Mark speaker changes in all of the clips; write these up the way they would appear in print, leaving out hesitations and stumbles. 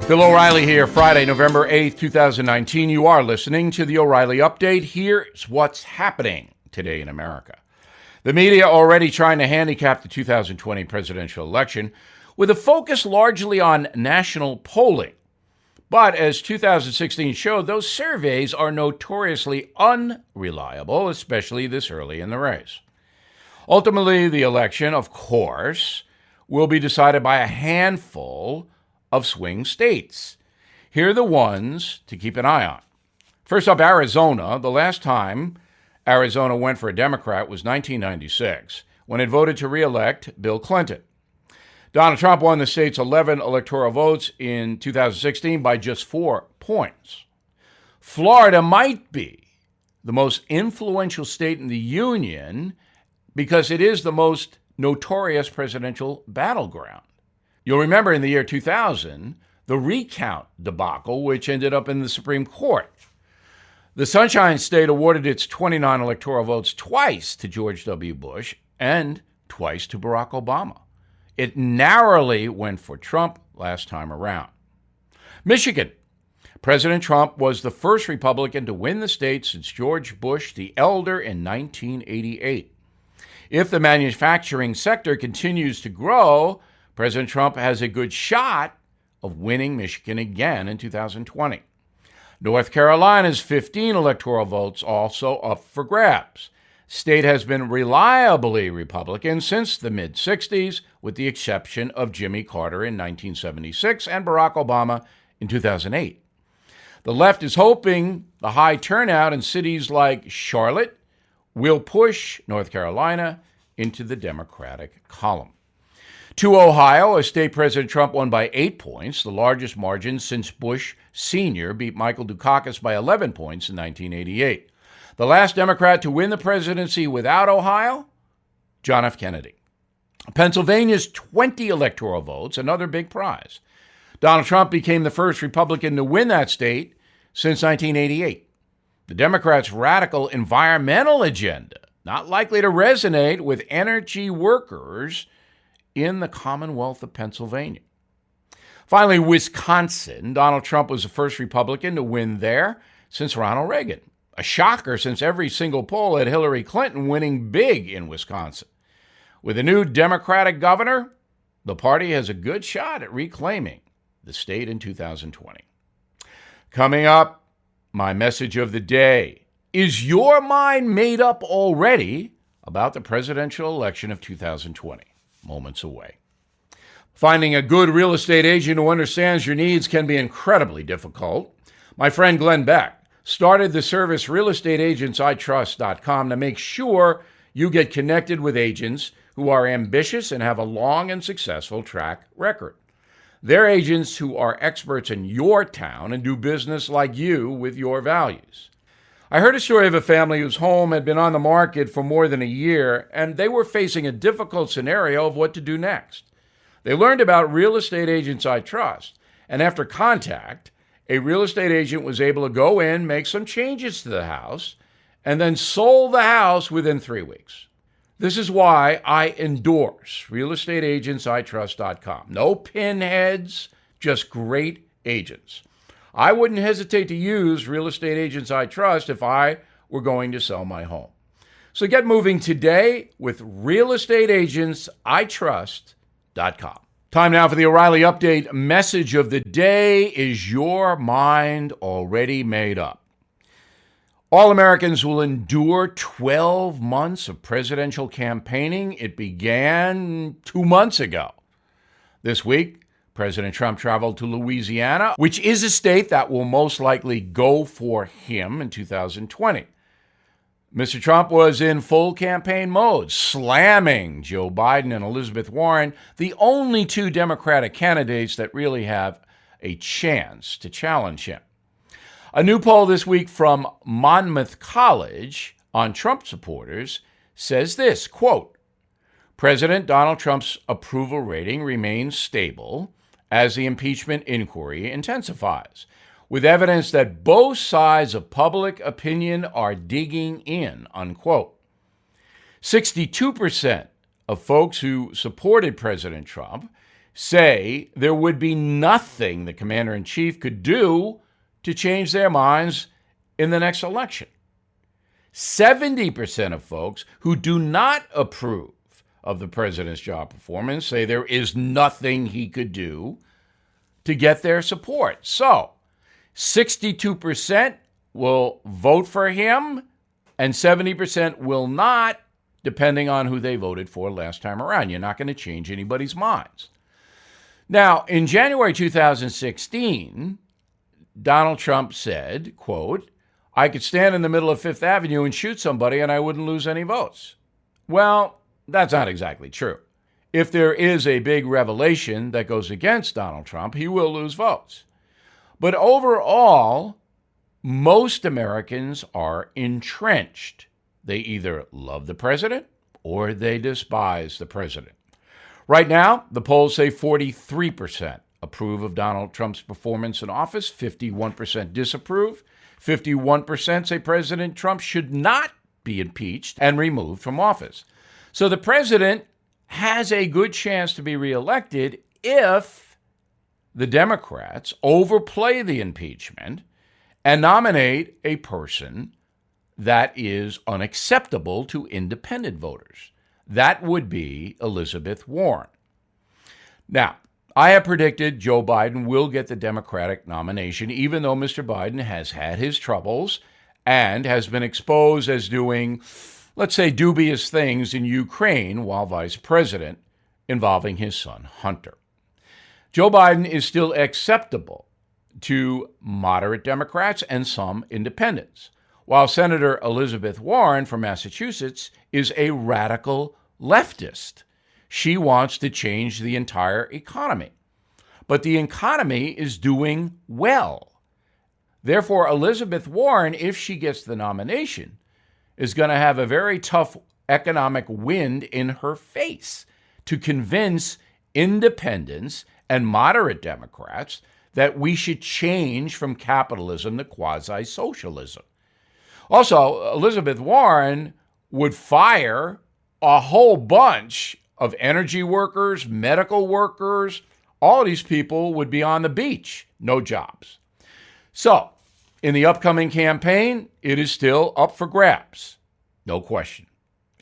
Speaker 1: Bill O'Reilly here, Friday, November 8th, 2019. You are listening to the O'Reilly Update. Here's what's happening today in America. The media already trying to handicap the 2020 presidential election with a focus largely on national polling. But as 2016 showed, those surveys are notoriously unreliable, especially this early in the race. Ultimately, the election, of course, will be decided by a handful of swing states. Here are the ones to keep an eye on. First up, Arizona. The last time Arizona went for a Democrat was 1996, when it voted to re-elect Bill Clinton. Donald Trump won the state's 11 electoral votes in 2016 by just 4 points. Florida might be the most influential state in the union because it is the most notorious presidential battleground. You'll remember in the year 2000, the recount debacle, which ended up in the Supreme Court. The Sunshine State awarded its 29 electoral votes twice to George W. Bush and twice to Barack Obama. It narrowly went for Trump last time around. Michigan. President Trump was the first Republican to win the state since George Bush the Elder in 1988. If the manufacturing sector continues to grow, President Trump has a good shot of winning Michigan again in 2020. North Carolina's 15 electoral votes also up for grabs. State has been reliably Republican since the mid-60s, with the exception of Jimmy Carter in 1976 and Barack Obama in 2008. The left is hoping the high turnout in cities like Charlotte will push North Carolina into the Democratic column. To Ohio, a state President Trump won by 8 points, the largest margin since Bush Sr. beat Michael Dukakis by 11 points in 1988. The last Democrat to win the presidency without Ohio, John F. Kennedy. Pennsylvania's 20 electoral votes, another big prize. Donald Trump became the first Republican to win that state since 1988. The Democrats' radical environmental agenda, not likely to resonate with energy workers in the Commonwealth of Pennsylvania. Finally, Wisconsin. Donald Trump was the first Republican to win there since Ronald Reagan. A shocker since every single poll had Hillary Clinton winning big in Wisconsin. With a new Democratic governor, the party has a good shot at reclaiming the state in 2020. Coming up, my message of the day. Is your mind made up already about the presidential election of 2020? Moments away. Finding a good real estate agent who understands your needs can be incredibly difficult. My friend Glenn Beck started the service realestateagentsitrust.com to make sure you get connected with agents who are ambitious and have a long and successful track record. They're agents who are experts in your town and do business like you with your values. I heard a story of a family whose home had been on the market for more than a year, and they were facing a difficult scenario of what to do next. They learned about Real Estate Agents I Trust, and after contact, a real estate agent was able to go in, make some changes to the house, and then sold the house within 3 weeks. This is why I endorse realestateagentsitrust.com. No pinheads, just great agents. I wouldn't hesitate to use Real Estate Agents I Trust if I were going to sell my home. So get moving today with realestateagentsitrust.com. Time now for the O'Reilly Update. Message of the day: is your mind already made up? All Americans will endure 12 months of presidential campaigning. It began 2 months ago. This week, President Trump traveled to Louisiana, which is a state that will most likely go for him in 2020. Mr. Trump was in full campaign mode, slamming Joe Biden and Elizabeth Warren, the only two Democratic candidates that really have a chance to challenge him. A new poll this week from Monmouth College on Trump supporters says this, quote, President Donald Trump's approval rating remains stable as the impeachment inquiry intensifies, with evidence that both sides of public opinion are digging in, unquote. 62% of folks who supported President Trump say there would be nothing the commander-in-chief could do to change their minds in the next election. 70% of folks who do not approve of the president's job performance say there is nothing he could do to get their support. So, 62% will vote for him and 70% will not, depending on who they voted for last time around. You're not going to change anybody's minds. Now, in January 2016, Donald Trump said, quote, "I could stand in the middle of Fifth Avenue and shoot somebody and I wouldn't lose any votes." Well, that's not exactly true. If there is a big revelation that goes against Donald Trump, he will lose votes. But overall, most Americans are entrenched. They either love the president or they despise the president. Right now, the polls say 43% approve of Donald Trump's performance in office, 51% disapprove, 51% say President Trump should not be impeached and removed from office. So the president has a good chance to be reelected if the Democrats overplay the impeachment and nominate a person that is unacceptable to independent voters. That would be Elizabeth Warren. Now, I have predicted Joe Biden will get the Democratic nomination, even though Mr. Biden has had his troubles and has been exposed as doing, let's say, dubious things in Ukraine while vice president, involving his son, Hunter. Joe Biden is still acceptable to moderate Democrats and some independents, while Senator Elizabeth Warren from Massachusetts is a radical leftist. She wants to change the entire economy. But the economy is doing well. Therefore, Elizabeth Warren, if she gets the nomination, is going to have a very tough economic wind in her face to convince independents and moderate Democrats that we should change from capitalism to quasi-socialism. Also, Elizabeth Warren would fire a whole bunch of energy workers, medical workers. All these people would be on the beach, no jobs. So, in the upcoming campaign, it is still up for grabs, no question.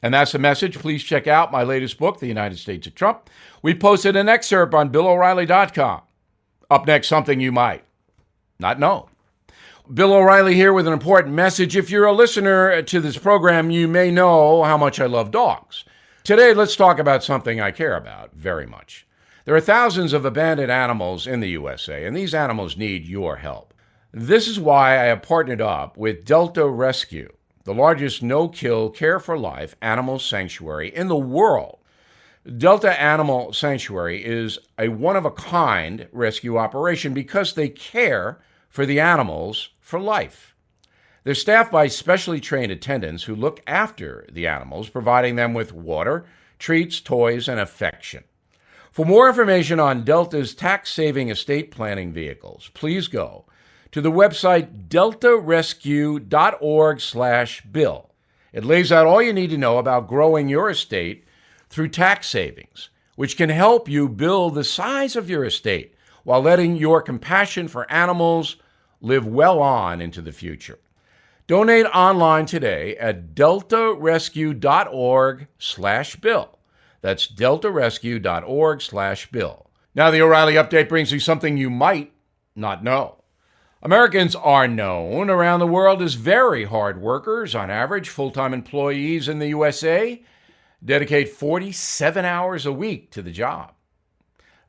Speaker 1: And that's the message. Please check out my latest book, The United States of Trump. We posted an excerpt on BillO'Reilly.com. Up next, something you might not know. Bill O'Reilly here with an important message. If you're a listener to this program, you may know how much I love dogs. Today, let's talk about something I care about very much. There are thousands of abandoned animals in the USA, and these animals need your help. This is why I have partnered up with Delta Rescue, the largest no-kill, care-for-life animal sanctuary in the world. Delta Animal Sanctuary is a one-of-a-kind rescue operation because they care for the animals for life. They're staffed by specially trained attendants who look after the animals, providing them with water, treats, toys, and affection. For more information on Delta's tax-saving estate planning vehicles, please go to the website deltarescue.org/bill. It lays out all you need to know about growing your estate through tax savings, which can help you build the size of your estate while letting your compassion for animals live well on into the future. Donate online today at deltarescue.org/bill. That's deltarescue.org/bill. Now the O'Reilly Update brings you something you might not know. Americans are known around the world as very hard workers. On average, full-time employees in the USA dedicate 47 hours a week to the job,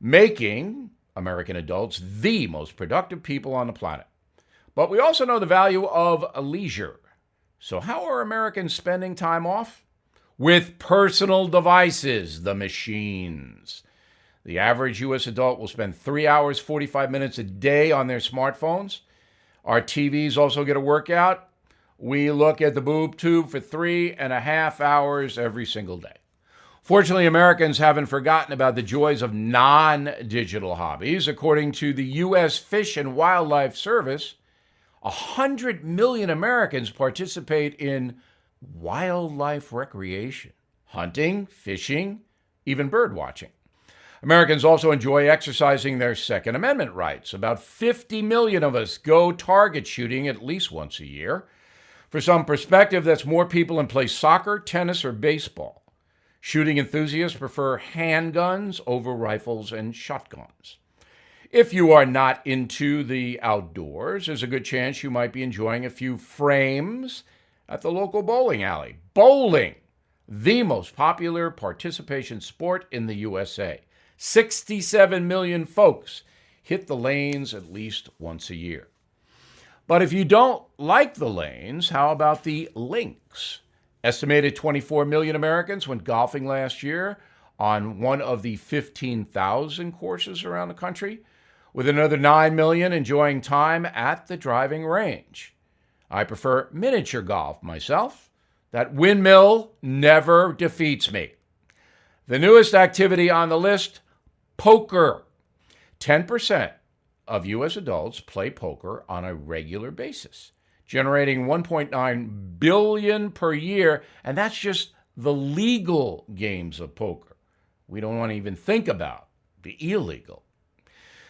Speaker 1: making American adults the most productive people on the planet. But we also know the value of leisure. So how are Americans spending time off? With personal devices, the machines. The average U.S. adult will spend 3 hours, 45 minutes a day on their smartphones. Our TVs also get a workout. We look at the boob tube for 3.5 hours every single day. Fortunately, Americans haven't forgotten about the joys of non-digital hobbies. According to the U.S. Fish and Wildlife Service, 100 million Americans participate in wildlife recreation, hunting, fishing, even bird watching. Americans also enjoy exercising their Second Amendment rights. About 50 million of us go target shooting at least once a year. For some perspective, that's more people than play soccer, tennis, or baseball. Shooting enthusiasts prefer handguns over rifles and shotguns. If you are not into the outdoors, there's a good chance you might be enjoying a few frames at the local bowling alley. Bowling, the most popular participation sport in the USA. 67 million folks hit the lanes at least once a year. But if you don't like the lanes, how about the links? Estimated 24 million Americans went golfing last year on one of the 15,000 courses around the country, with another 9 million enjoying time at the driving range. I prefer miniature golf myself. That windmill never defeats me. The newest activity on the list, poker. 10% of U.S. adults play poker on a regular basis, generating $1.9 billion per year, and that's just the legal games of poker. We don't want to even think about the illegal.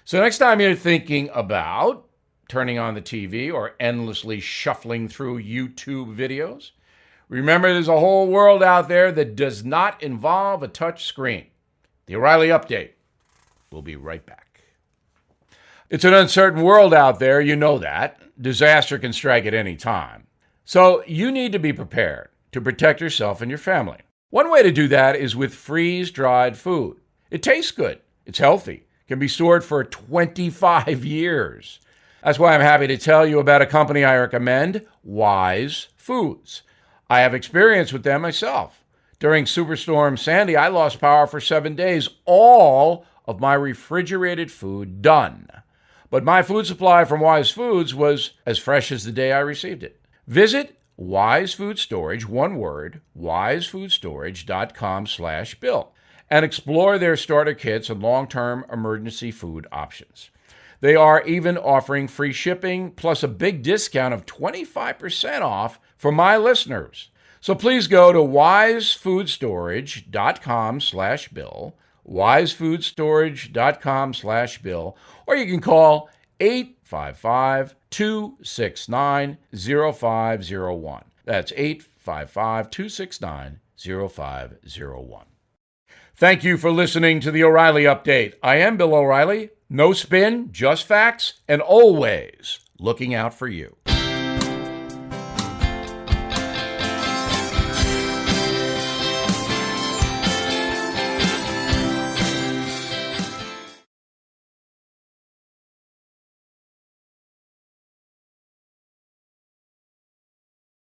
Speaker 1: So next time you're thinking about turning on the TV or endlessly shuffling through YouTube videos, remember there's a whole world out there that does not involve a touch screen. The O'Reilly Update. We'll be right back. It's an uncertain world out there, you know that. Disaster can strike at any time. So you need to be prepared to protect yourself and your family. One way to do that is with freeze-dried food. It tastes good. It's healthy. Can be stored for 25 years. That's why I'm happy to tell you about a company I recommend, Wise Foods. I have experience with them myself. During Superstorm Sandy, I lost power for 7 days. All of my refrigerated food done. But my food supply from Wise Foods was as fresh as the day I received it. Visit Wise Food Storage, one word, wisefoodstorage.com/Bill, and explore their starter kits and long-term emergency food options. They are even offering free shipping plus a big discount of 25% off for my listeners. So please go to wisefoodstorage.com/Bill, wisefoodstorage.com/Bill, or you can call 855-269-0501. That's 855-269-0501. Thank you for listening to the O'Reilly Update. I am Bill O'Reilly. No spin, just facts, and always looking out for you.